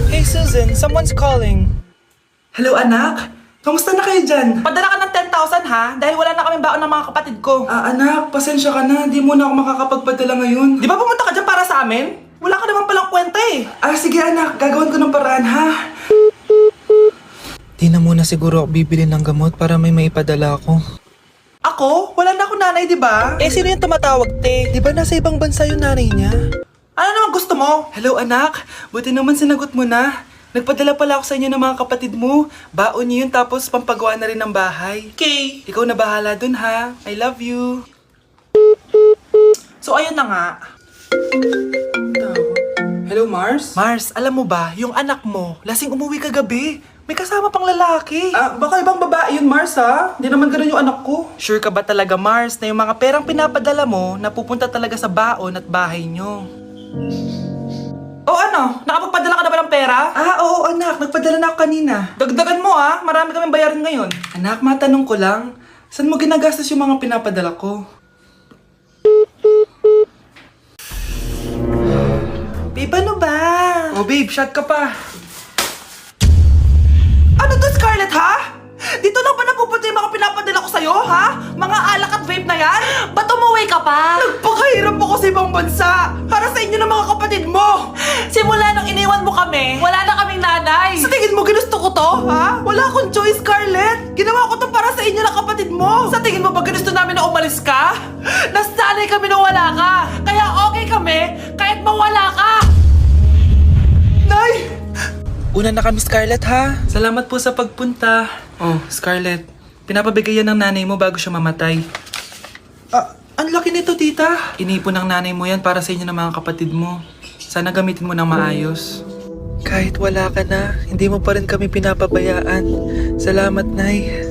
Hey Susan, someone's calling. Hello anak, kamusta na kayo dyan? Padala ka ng 10,000 ha? Dahil wala na kaming baon ng mga kapatid ko. Anak, pasensya ka na, di mo na ako makakapagpadala ngayon. Di ba pumunta ka dyan para sa amin? Wala ka naman palang kwenta eh. Sige anak, gagawin ko ng paraan ha. Di na muna siguro ako bibili ng gamot para may maipadala ako. Ako? Wala na ako nanay, di ba? Eh, sino yung tumatawag, te? Di ba nasa ibang bansa yung nanay niya? Ano naman gusto mo? Hello anak, buti naman sinagot mo na. Nagpadala pala ako sa inyo ng mga kapatid mo. Baon niyo yun tapos pampagawa na rin ng bahay. Okay. Ikaw na bahala dun ha. I love you. So ayun na nga. Hello Mars? Mars, alam mo ba, yung anak mo, lasing umuwi kagabi. May kasama pang lalaki. Baka ibang babae yun Mars ha. Hindi naman ganun yung anak ko. Sure ka ba talaga, Mars, na yung mga perang pinapadala mo napupunta talaga sa baon at bahay nyo? O ano? Nakapagpadala ka na ba ng pera? Oo anak, nagpadala na ako kanina. Dagdagan mo ah, marami kaming bayarin ngayon. Anak, matanong ko lang, saan mo ginagastos yung mga pinapadala ko? Babe, ano ba? Oh babe, shot ka pa. Ano to, Scarlett, ha? Dito lang ba napupunta yung mga pinapadala ko sa'yo, ha? Mga alak at vape na yan? Ba't umuwi ka pa? Nagpakahirap ako sa ibang bansa para sa inyo ng mga kapatid mo. Simula nung iniwan mo kami, wala na kaming nanay. Sa tingin mo ginusto ko to, ha? Wala akong choice, Scarlett. Ginawa ko to para sa inyo ng kapatid mo. Sa tingin mo ba ginusto namin na umalis ka? Nasanay kami na wala ka. Kaya okay kami kahit mawala ka. Nay! Una na kami, Scarlett, ha? Salamat po sa pagpunta. Oh, Scarlett, pinapabigay yan ng nanay mo bago siya mamatay. Ang laki nito, tita. Inipon ng nanay mo yan para sa inyo ng mga kapatid mo. Sana gamitin mo ng maayos. Kahit wala ka na, hindi mo pa rin kami pinapabayaan. Salamat, Nay.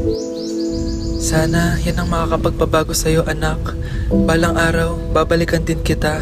Sana yan ang makakapagpabago sa'yo, anak. Balang araw, babalikan din kita.